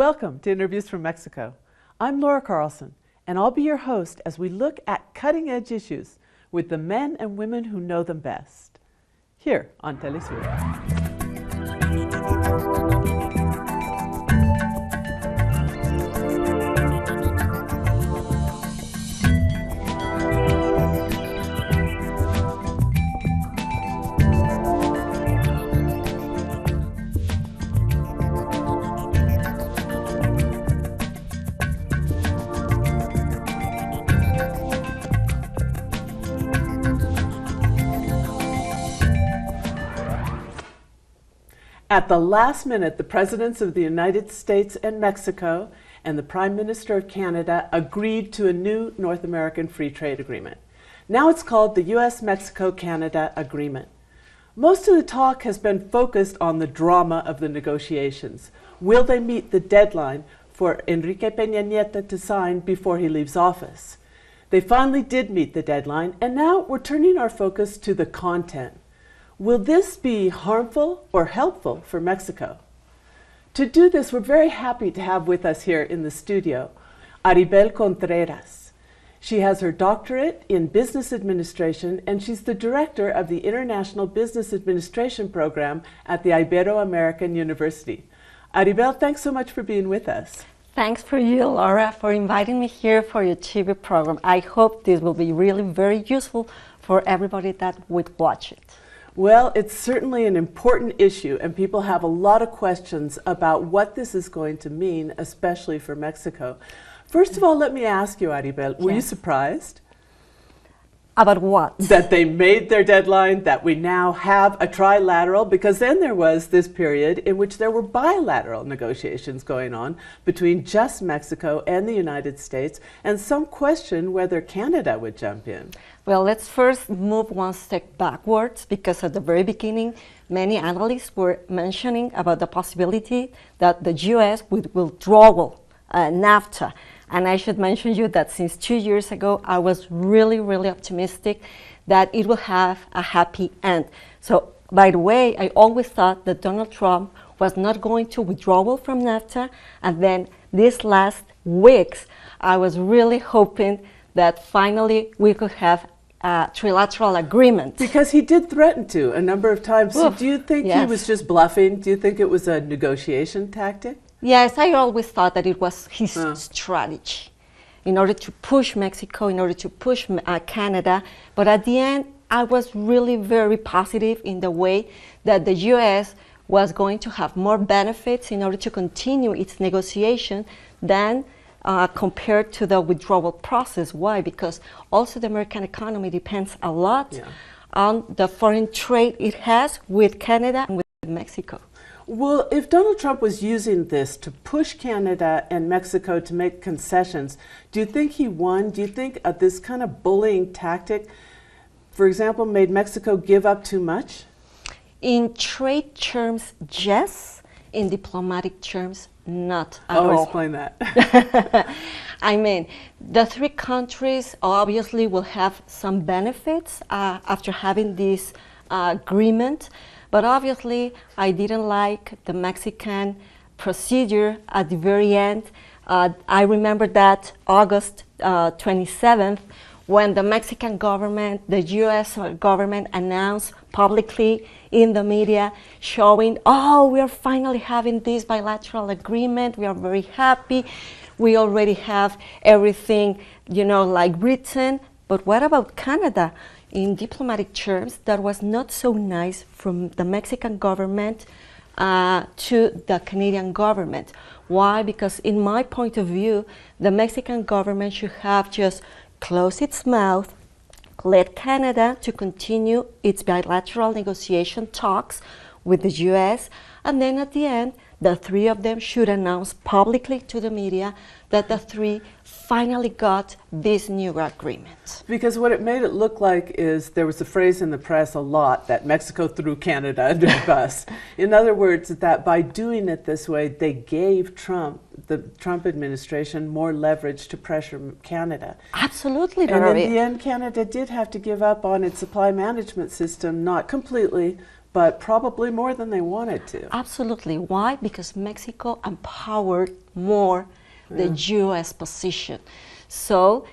Welcome to Interviews from Mexico. I'm Laura Carlson, and I'll be your host as we look at cutting-edge issues with the men and women who know them best, here on Telesur. At the last minute, the presidents of the United States and Mexico and the Prime Minister of Canada agreed to a new North American Free Trade Agreement. Now it's called the U.S.-Mexico-Canada Agreement. Most of the talk has been focused on the drama of the negotiations. Will they meet the deadline for Enrique Peña Nieto to sign before he leaves office? They finally did meet the deadline, and now we're turning our focus to the content. Will this be harmful or helpful for Mexico? To do this, we're very happy to have with us here in the studio Aribel Contreras. She has her doctorate in business administration, and she's the director of the International Business Administration program at the Iberoamerican University. Aribel, thanks so much for being with us. Thanks for you, Laura, for inviting me here for your TV program. I hope this will be really very useful for everybody that would watch it. Well, it's certainly an important issue, and people have a lot of questions about what this is going to mean, especially for Mexico. First of all, let me ask you, Aribel, were you surprised? About what? That they made their deadline, that we now have a trilateral, because then there was this period in which there were bilateral negotiations going on between just Mexico and the United States, and some question whether Canada would jump in. Well, let's first move one step backwards, because at the very beginning, many analysts were mentioning about the possibility that the U.S. would withdraw NAFTA. And I should mention you that since 2 years ago, I was really, really optimistic that it will have a happy end. So, by the way, I always thought that Donald Trump was not going to withdraw from NAFTA. And then these last weeks, I was really hoping that finally we could have a trilateral agreement. Because he did threaten to a number of times. So do you think he was just bluffing? Do you think it was a negotiation tactic? Yes, I always thought that it was his strategy in order to push Mexico, in order to push Canada. But at the end, I was really very positive in the way that the U.S. was going to have more benefits in order to continue its negotiation than compared to the withdrawal process. Why? Because also the American economy depends a lot on the foreign trade it has with Canada and with Mexico. Well, if Donald Trump was using this to push Canada and Mexico to make concessions, do you think he won? Do you think this kind of bullying tactic, for example, made Mexico give up too much? In trade terms, yes. In diplomatic terms, not at all. Oh, explain that. I mean, the three countries obviously will have some benefits after having this agreement. But obviously, I didn't like the Mexican procedure at the very end. I remember that August 27th, when the Mexican government, the U.S. government announced publicly in the media, showing, oh, we are finally having this bilateral agreement. We are very happy. We already have everything, like written. But what about Canada? In diplomatic terms, that was not so nice from the Mexican government to the Canadian government. Why? Because in my point of view, the Mexican government should have just closed its mouth, let Canada to continue its bilateral negotiation talks with the U.S., and then at the end, the three of them should announce publicly to the media that the three finally got this new agreement. Because what it made it look like is there was a phrase in the press a lot that Mexico threw Canada under the bus. In other words, that by doing it this way, they gave the Trump administration more leverage to pressure Canada. Absolutely. And in the end, Canada did have to give up on its supply management system, not completely, but probably more than they wanted to. Absolutely. Why? Because Mexico empowered more the U.S. position. So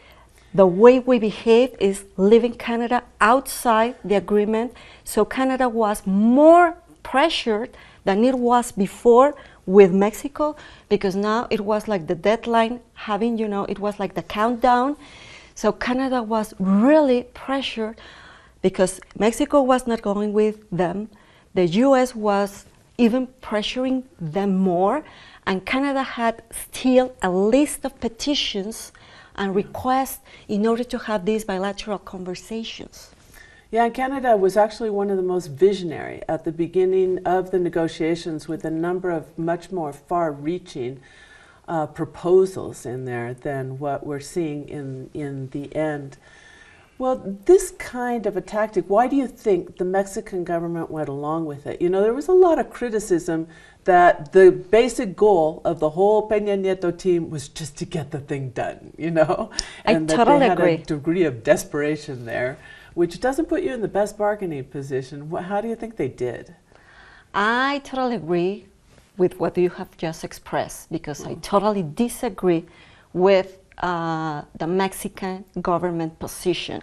the way we behave is leaving Canada outside the agreement. So Canada was more pressured than it was before with Mexico, because now it was like the deadline having, it was like the countdown. So Canada was really pressured because Mexico was not going with them. The US was even pressuring them more, and Canada had still a list of petitions and requests in order to have these bilateral conversations. Yeah, and Canada was actually one of the most visionary at the beginning of the negotiations, with a number of much more far-reaching proposals in there than what we're seeing in the end. Well, this kind of a tactic, why do you think the Mexican government went along with it? There was a lot of criticism that the basic goal of the whole Peña Nieto team was just to get the thing done, and that totally they had agree. a degree of desperation there, which doesn't put you in the best bargaining position. How do you think they did? I totally agree with what you have just expressed, because I totally disagree with the Mexican government position.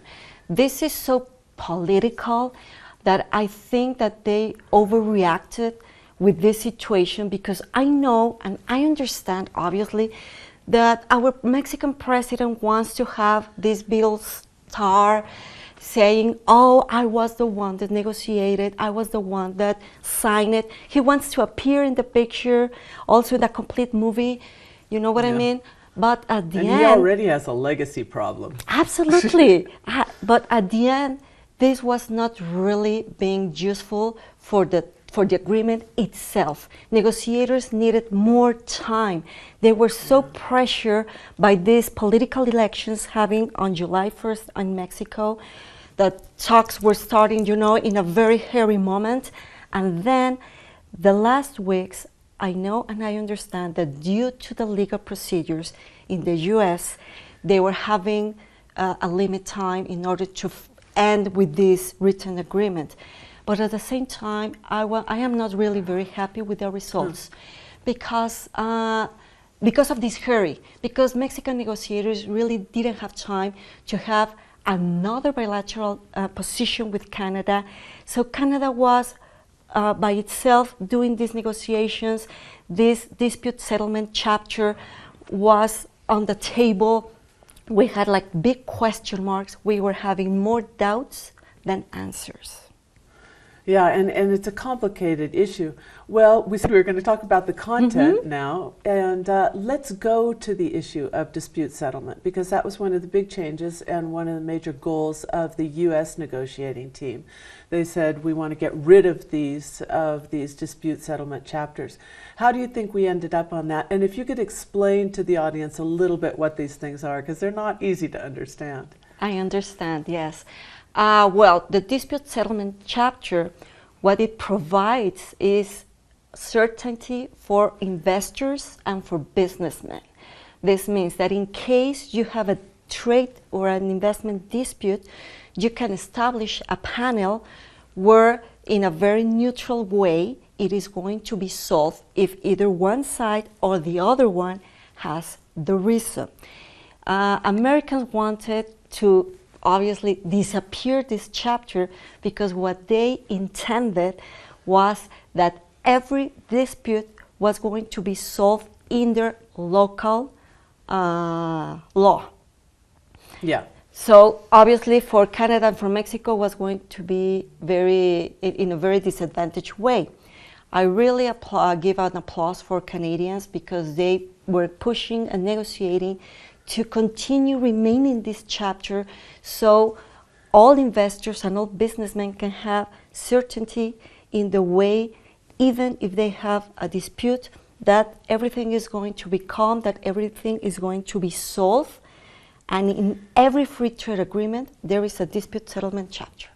This is so political that I think that they overreacted with this situation, because I know and I understand, obviously, that our Mexican president wants to have this bill star saying, oh, I was the one that negotiated, I was the one that signed it. He wants to appear in the picture, also in the complete movie, you know what I mean? But at the end... And he already has a legacy problem. Absolutely. But at the end, this was not really being useful for the agreement itself. Negotiators needed more time. They were so pressured by these political elections having on July 1st in Mexico, that talks were starting, in a very hairy moment. And then the last weeks, I know and I understand that due to the legal procedures in the US, they were having a limit time in order to end with this written agreement. But at the same time, I am not really very happy with the results because of this hurry, because Mexican negotiators really didn't have time to have another bilateral position with Canada. So Canada was by itself doing these negotiations. This dispute settlement chapter was on the table. We had like big question marks. We were having more doubts than answers. Yeah, and it's a complicated issue. Well, we said we were going to talk about the content now, and let's go to the issue of dispute settlement, because that was one of the big changes and one of the major goals of the U.S. negotiating team. They said, we want to get rid of these dispute settlement chapters. How do you think we ended up on that? And if you could explain to the audience a little bit what these things are, because they're not easy to understand. I understand, yes. Well, the dispute settlement chapter, what it provides is certainty for investors and for businessmen. This means that in case you have a trade or an investment dispute, you can establish a panel where, in a very neutral way, it is going to be solved if either one side or the other one has the reason. Americans wanted to obviously disappear this chapter because what they intended was that every dispute was going to be solved in their local law. Yeah. So obviously for Canada and for Mexico was going to be in a very disadvantaged way. I really give an applause for Canadians because they were pushing and negotiating to continue remaining this chapter so all investors and all businessmen can have certainty in the way, even if they have a dispute, that everything is going to be calm, that everything is going to be solved. And in every free trade agreement, there is a dispute settlement chapter.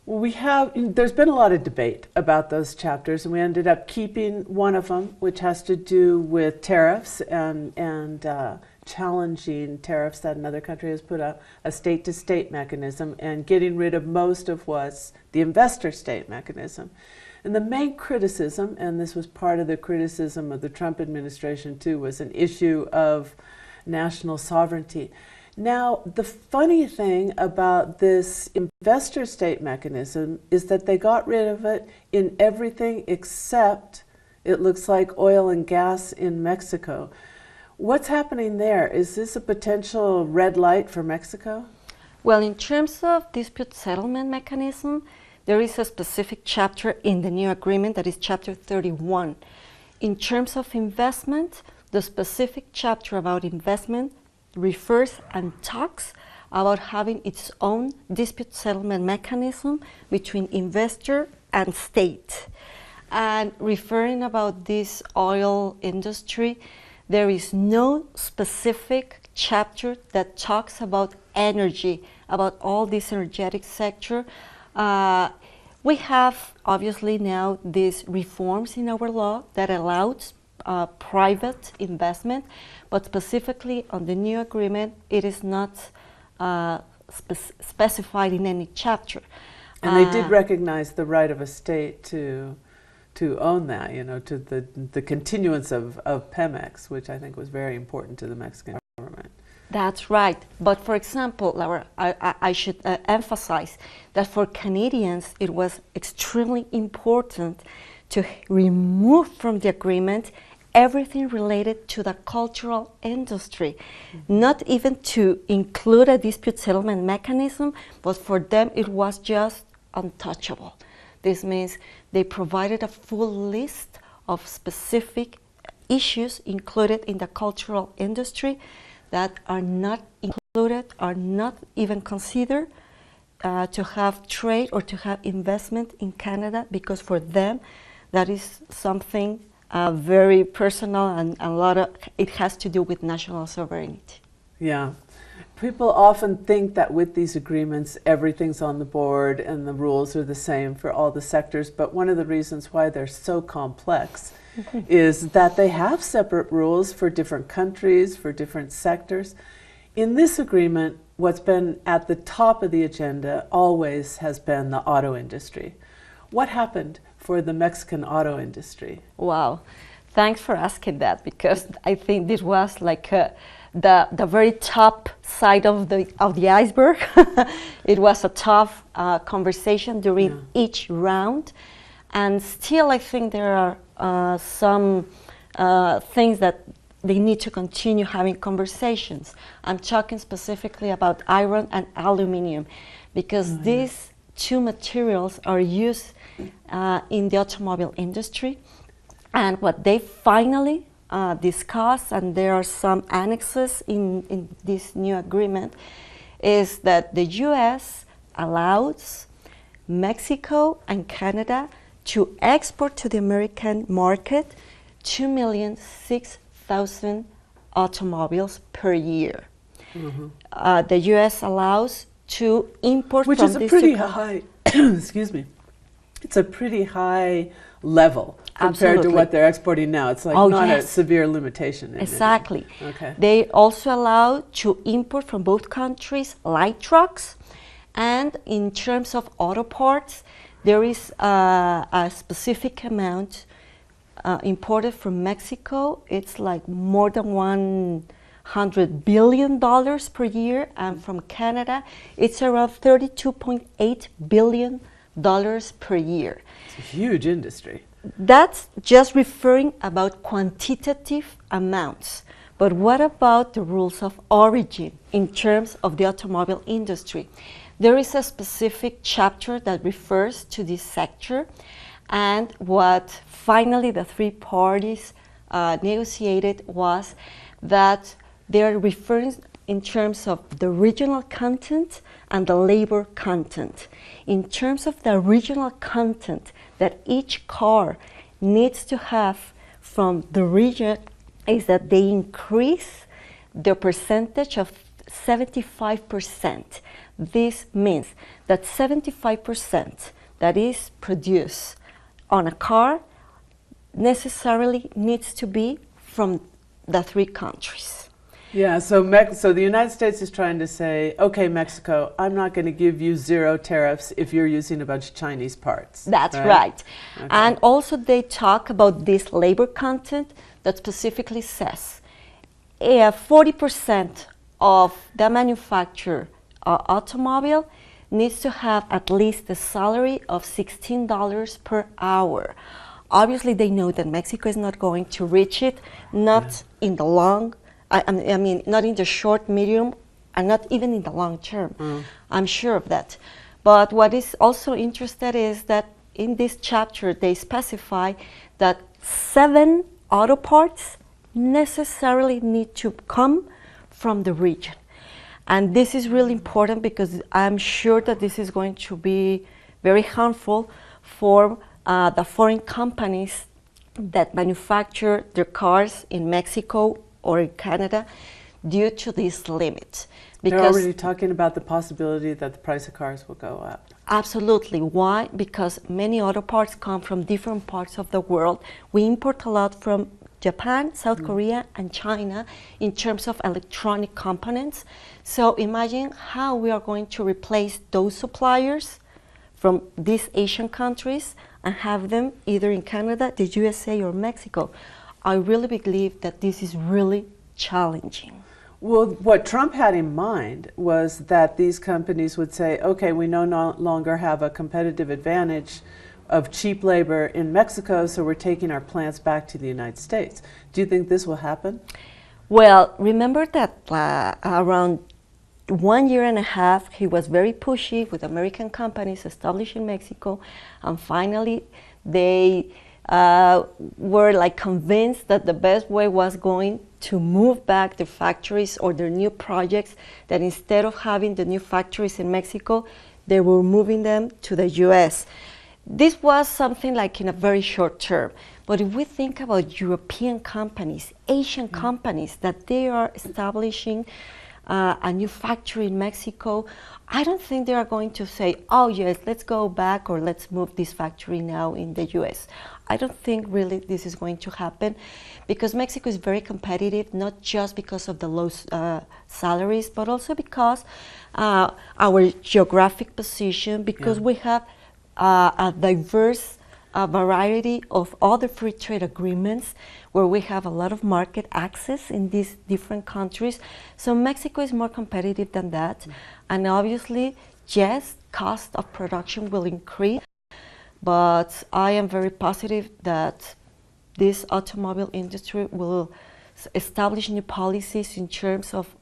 Well, there's been a lot of debate about those chapters, and we ended up keeping one of them, which has to do with tariffs and challenging tariffs that another country has put a state-to-state mechanism and getting rid of most of what's the investor-state mechanism. And the main criticism, and this was part of the criticism of the Trump administration too, was an issue of national sovereignty. Now, the funny thing about this investor-state mechanism is that they got rid of it in everything except, it looks like, oil and gas in Mexico. What's happening there? Is this a potential red light for Mexico? Well, in terms of dispute settlement mechanism, there is a specific chapter in the new agreement that is Chapter 31. In terms of investment, the specific chapter about investment refers and talks about having its own dispute settlement mechanism between investor and state. And referring about this oil industry, there is no specific chapter that talks about energy, about all this energetic sector. We have obviously now these reforms in our law that allows private investment, but specifically on the new agreement, it is not specified in any chapter. And they did recognize the right of a state to own that, to the continuance of Pemex, which I think was very important to the Mexican government. That's right. But for example, Laura, I should emphasize that for Canadians, it was extremely important to remove from the agreement everything related to the cultural industry, not even to include a dispute settlement mechanism, but for them it was just untouchable. This means they provided a full list of specific issues included in the cultural industry that are not included, are not even considered to have trade or to have investment in Canada, because for them that is something very personal, and a lot of it has to do with national sovereignty. Yeah. People often think that with these agreements, everything's on the board and the rules are the same for all the sectors, but one of the reasons why they're so complex is that they have separate rules for different countries, for different sectors. In this agreement, what's been at the top of the agenda always has been the auto industry. What happened for the Mexican auto industry? Wow, thanks for asking that, because I think this was like the very top side of the iceberg. It was a tough conversation during each round, and still I think there are some things that they need to continue having conversations. I'm talking specifically about iron and aluminum, because these two materials are used in the automobile industry. And what they finally discussed, and there are some annexes in this new agreement, is that the U.S. allows Mexico and Canada to export to the American market 2,006,000 automobiles per year. The U.S. allows to import which from is a these pretty two high, excuse me, it's a pretty high level compared to what they're exporting now. It's like not a severe limitation. Exactly. Okay. They also allow to import from both countries light trucks, and in terms of auto parts, there is a specific amount imported from Mexico. It's like more than $100 billion per year, and from Canada, it's around $32.8 billion per year. It's a huge industry. That's just referring about quantitative amounts. But what about the rules of origin in terms of the automobile industry? There is a specific chapter that refers to this sector, and what finally the three parties negotiated was that they're referring in terms of the regional content and the labor content. In terms of the regional content that each car needs to have from the region, is that they increase the percentage of 75%. This means that 75% that is produced on a car necessarily needs to be from the three countries. Yeah, so so the United States is trying to say, okay, Mexico, I'm not going to give you zero tariffs if you're using a bunch of Chinese parts. That's right. Okay. And also they talk about this labor content that specifically says 40% of the manufactured automobile needs to have at least a salary of $16 per hour. Obviously, they know that Mexico is not going to reach it, not in the long, I mean, not in the short, medium, and not even in the long term. I'm sure of that. But what is also interesting is that in this chapter, they specify that 7 auto parts necessarily need to come from the region. And this is really important because I'm sure that this is going to be very harmful for the foreign companies that manufacture their cars in Mexico or in Canada due to this limit. They're already talking about the possibility that the price of cars will go up. Absolutely. Why? Because many auto parts come from different parts of the world. We import a lot from Japan, South Korea, and China in terms of electronic components. So imagine how we are going to replace those suppliers from these Asian countries and have them either in Canada, the USA, or Mexico. I really believe that this is really challenging. Well, what Trump had in mind was that these companies would say, okay, we no longer have a competitive advantage of cheap labor in Mexico, so we're taking our plants back to the United States. Do you think this will happen? Well, remember that around 1.5 years, he was very pushy with American companies established in Mexico, and finally they were like convinced that the best way was going to move back the factories or their new projects, that instead of having the new factories in Mexico, they were moving them to the US. This was something like in a very short term. But if we think about European companies, Asian companies, that they are establishing a new factory in Mexico, I don't think they are going to say, oh yes, let's go back or let's move this factory now in the US. I don't think really this is going to happen because Mexico is very competitive, not just because of the low salaries, but also because our geographic position, because we have a diverse variety of other free trade agreements where we have a lot of market access in these different countries. So Mexico is more competitive than that. And obviously, yes, cost of production will increase, but I am very positive that this automobile industry will establish new policies in terms of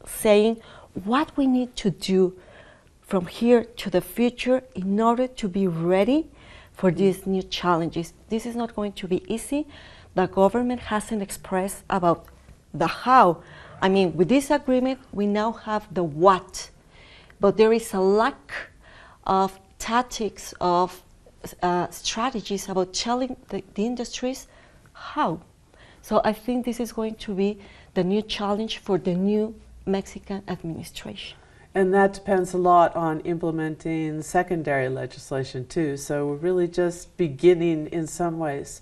saying what we need to do from here to the future in order to be ready for these new challenges. This is not going to be easy. The government hasn't expressed about the how. I mean, with this agreement, we now have the what, but there is a lack of tactics, of strategies about telling the industries how. So I think this is going to be the new challenge for the new Mexican administration. And that depends a lot on implementing secondary legislation too. So we're really just beginning in some ways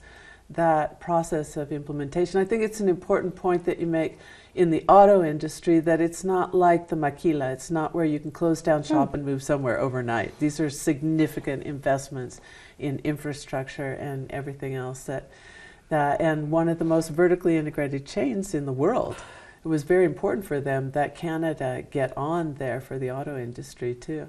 that process of implementation. I think it's an important point that you make in the auto industry, that it's not like the maquila. It's not where you can close down shop and move somewhere overnight. These are significant investments in infrastructure and everything else and one of the most vertically integrated chains in the world. It was very important for them that Canada get on there for the auto industry too.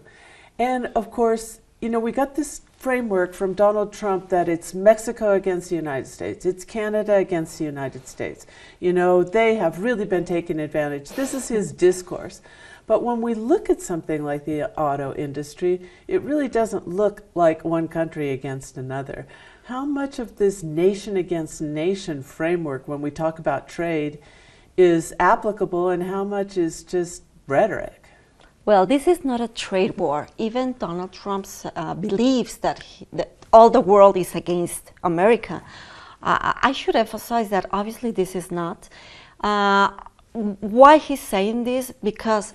And of course, you know, we got this framework from Donald Trump that it's Mexico against the United States, it's Canada against the United States. You know, they have really been taking advantage. This is his discourse. But when we look at something like the auto industry, it really doesn't look like one country against another. How much of this nation against nation framework, when we talk about trade, is applicable and how much is just rhetoric? Well, this is not a trade war. Even Donald Trump believes that all the world is against America. I should emphasize that obviously this is not. Why he's saying this? Because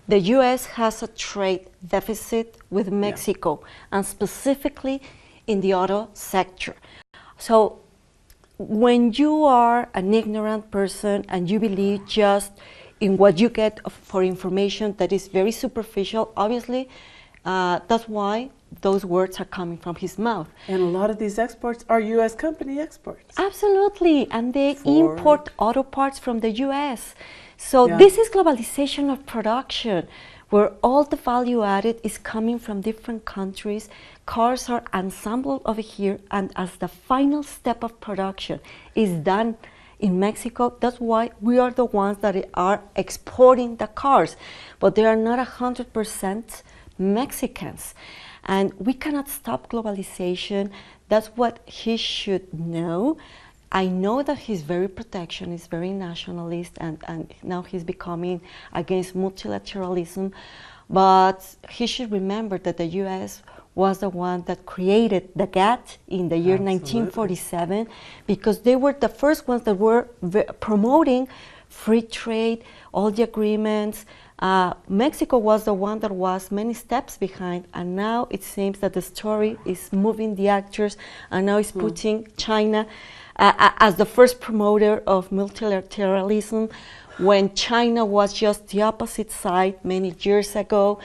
the U.S. has a trade deficit with Mexico, and specifically in the auto sector. So when you are an ignorant person and you believe just in what you get for information that is very superficial. Obviously, that's why those words are coming from his mouth. And a lot of these exports are U.S. company exports. Absolutely, and they Ford. import auto parts from the U.S. So Yeah. this is globalization of production, where all the value added is coming from different countries. Cars are assembled over here, and as the final step of production is done in Mexico, that's why we are the ones that are exporting the cars. But they are not 100% Mexicans. And we cannot stop globalization. That's what he should know. I know that he's very protectionist, very nationalist, and now he's becoming against multilateralism. But he should remember that the U.S. was the one that created the GATT in the year Absolutely. 1947, because they were the first ones that were promoting free trade, all the agreements. Mexico was the one that was many steps behind, and now it seems that the story is moving the actors, and now it's putting China as the first promoter of multilateralism, when China was just the opposite side many years ago.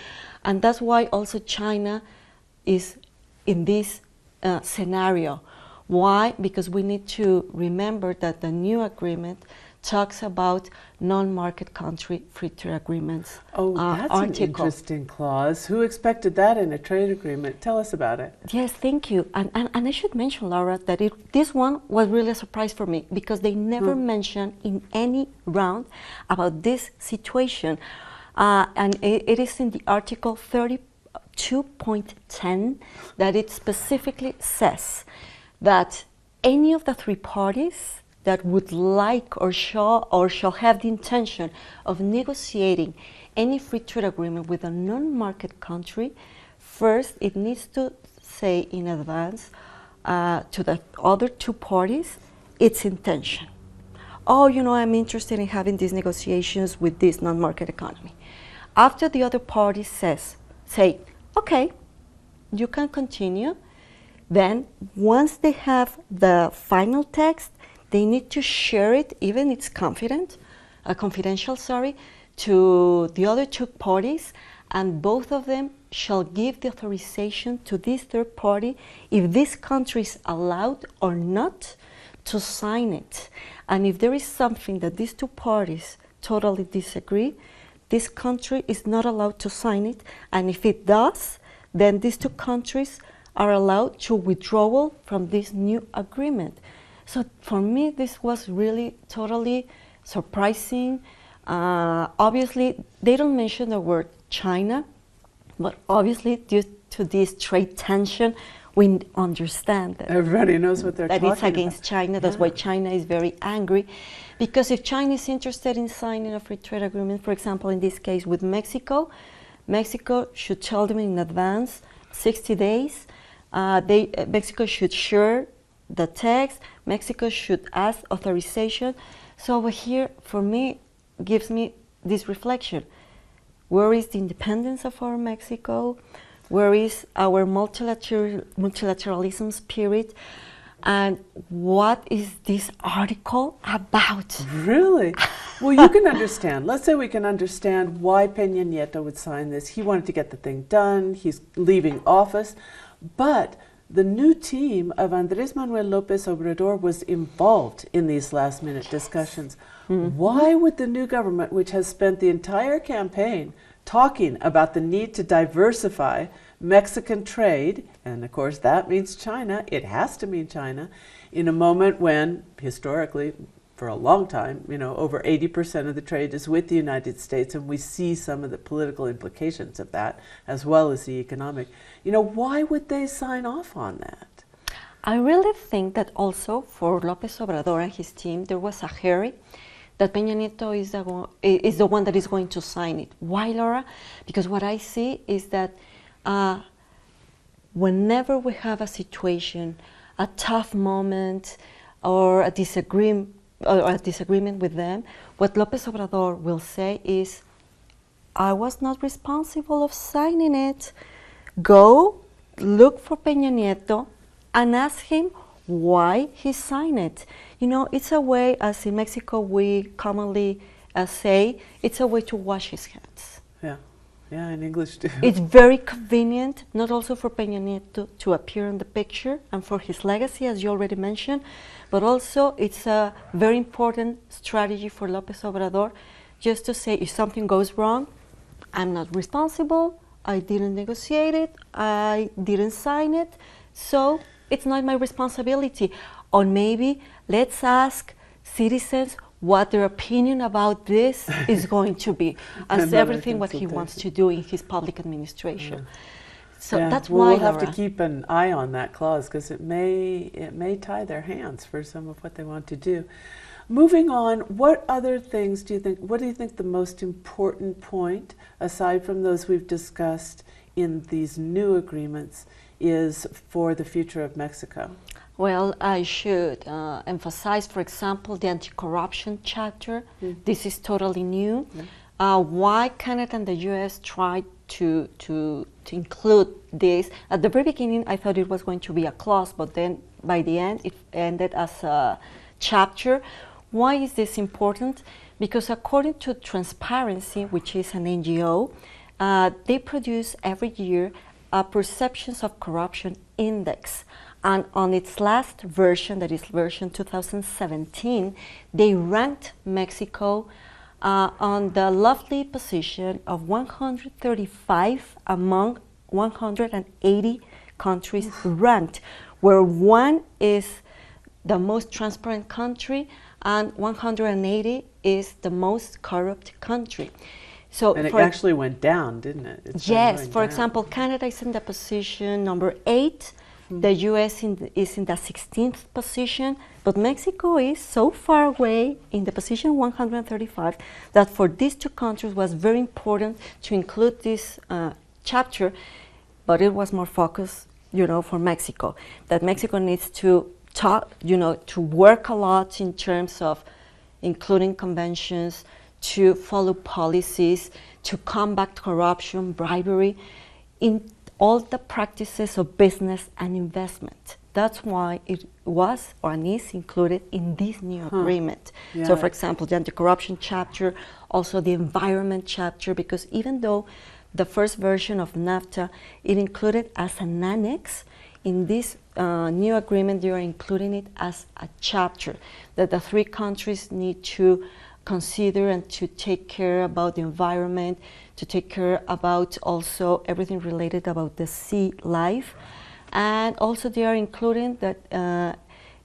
And that's why also China is in this scenario. Why? Because we need to remember that the new agreement talks about non-market country free trade agreements. Oh, that's an interesting clause. Who expected that in a trade agreement? Tell us about it. Yes, thank you. And I should mention, Laura, that this one was really a surprise for me, because they never mentioned in any round about this situation. And it is in the Article 32.10 that it specifically says that any of the three parties that would like or shall have the intention of negotiating any free trade agreement with a non-market country, first it needs to say in advance to the other two parties its intention. Oh, you know, I'm interested in having these negotiations with this non-market economy. After the other party say, okay, you can continue, then once they have the final text, they need to share it, even it's confidential, to the other two parties, and both of them shall give the authorization to this third party if this country is allowed or not to sign it. And if there is something that these two parties totally disagree, this country is not allowed to sign it, and if it does, then these two countries are allowed to withdraw from this new agreement. So for me, this was really totally surprising. Obviously, they don't mention the word China, but obviously due to this trade tension, we understand that Everybody knows what they're talking about. That it's against China. That's why China is very angry. Because if China is interested in signing a free trade agreement, for example, in this case with Mexico, Mexico should tell them in advance, 60 days. Mexico should share the text. Mexico should ask authorization. So over here, for me, gives me this reflection. Where is the independence of our Mexico? Where is our multilateralism spirit? And what is this article about? Really? Well, you can understand. Let's say we can understand why Peña Nieto would sign this. He wanted to get the thing done. He's leaving office. But the new team of Andrés Manuel López Obrador was involved in these last-minute discussions. Why would the new government, which has spent the entire campaign talking about the need to diversify Mexican trade, and of course that means China, it has to mean China, in a moment when, historically, for a long time, over 80% of the trade is with the United States, and we see some of the political implications of that, as well as the economic. Why would they sign off on that? I really think that also for López Obrador and his team, there was a hurry that Peña Nieto is the one that is going to sign it. Why, Laura? Because what I see is that whenever we have a situation, a tough moment, or a disagreement with them, what López Obrador will say is, I was not responsible of signing it. Go look for Peña Nieto and ask him why he signed it. It's a way, as in Mexico we commonly say it's a way to wash his hands. Yeah, yeah, in English too. It's very convenient, not also for Peña Nieto to appear in the picture and for his legacy, as you already mentioned, but also it's a very important strategy for López Obrador, just to say if something goes wrong, I'm not responsible, I didn't negotiate it, I didn't sign it, so it's not my responsibility. Or maybe let's ask citizens what their opinion about this is going to be, as everything what he wants to do in his public administration. So that's why we'll have to keep an eye on that clause, because it may tie their hands for some of what they want to do. Moving on, what other things do you think, what do you think the most important point, aside from those we've discussed in these new agreements, is for the future of Mexico? Well, I should emphasize, for example, the anti-corruption chapter. This is totally new. Why Canada and the U.S. tried to include this? At the very beginning, I thought it was going to be a clause, but then by the end, it ended as a chapter. Why is this important? Because according to Transparency, which is an NGO, they produce every year a perceptions of corruption index. And on its last version, that is version 2017, they ranked Mexico on the lovely position of 135 among 180 countries ranked, where 1 is the most transparent country and 180 is the most corrupt country. So and it actually went down, didn't it? Yes. For example, Canada is in the position number 8. The U.S. is in the 16th position, but Mexico is so far away in the position 135 that for these two countries was very important to include this chapter, but it was more focused, for Mexico. That Mexico needs to talk, to work a lot in terms of including conventions, to follow policies, to combat corruption, bribery, in all the practices of business and investment. That's why it was or is included in this new agreement. Yeah. So, for example, the anti-corruption chapter, also the environment chapter, because even though the first version of NAFTA, it included as an annex, in this new agreement, they are including it as a chapter that the three countries need to consider and to take care about the environment, to take care about also everything related about the sea life. And also they are including that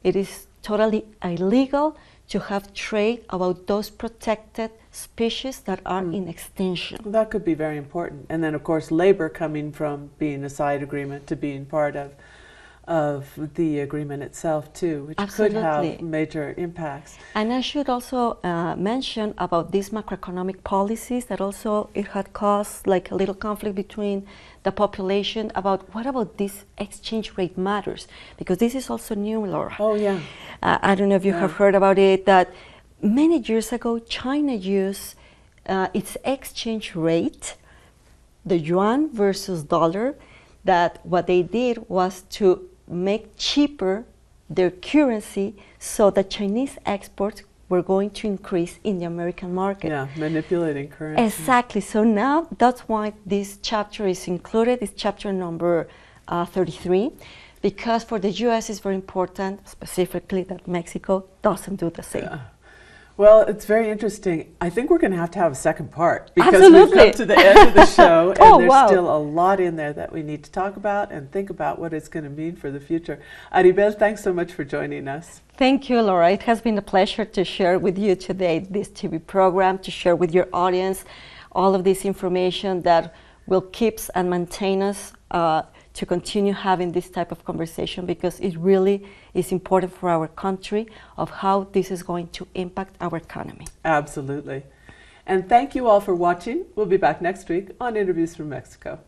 it is totally illegal to have trade about those protected species that are in extinction. Well, that could be very important. And then, of course, labor coming from being a side agreement to being part of the agreement itself too, which Absolutely. could have major impacts. And I should also mention about these macroeconomic policies that also it had caused like a little conflict between the population about what about this exchange rate matters, because this is also new, Laura. Oh yeah. I don't know if you have heard about it, that many years ago China used its exchange rate, the yuan versus dollar, that what they did was to make cheaper their currency so the Chinese exports were going to increase in the American market. Yeah, manipulating currency. Exactly. So now that's why this chapter is included. It's chapter number 33, because for the U.S. it's very important, specifically, that Mexico doesn't do the same. Yeah. Well, it's very interesting. I think we're going to have a second part, because Absolutely. we've come to the end of the show, and Oh, there's wow. still a lot in there that we need to talk about and think about what it's going to mean for the future. Aribel, thanks so much for joining us. Thank you, Laura. It has been a pleasure to share with you today this TV program, to share with your audience all of this information that will keep and maintain us to continue having this type of conversation, because it really is important for our country of how this is going to impact our economy. Absolutely. And thank you all for watching. We'll be back next week on Interviews from Mexico.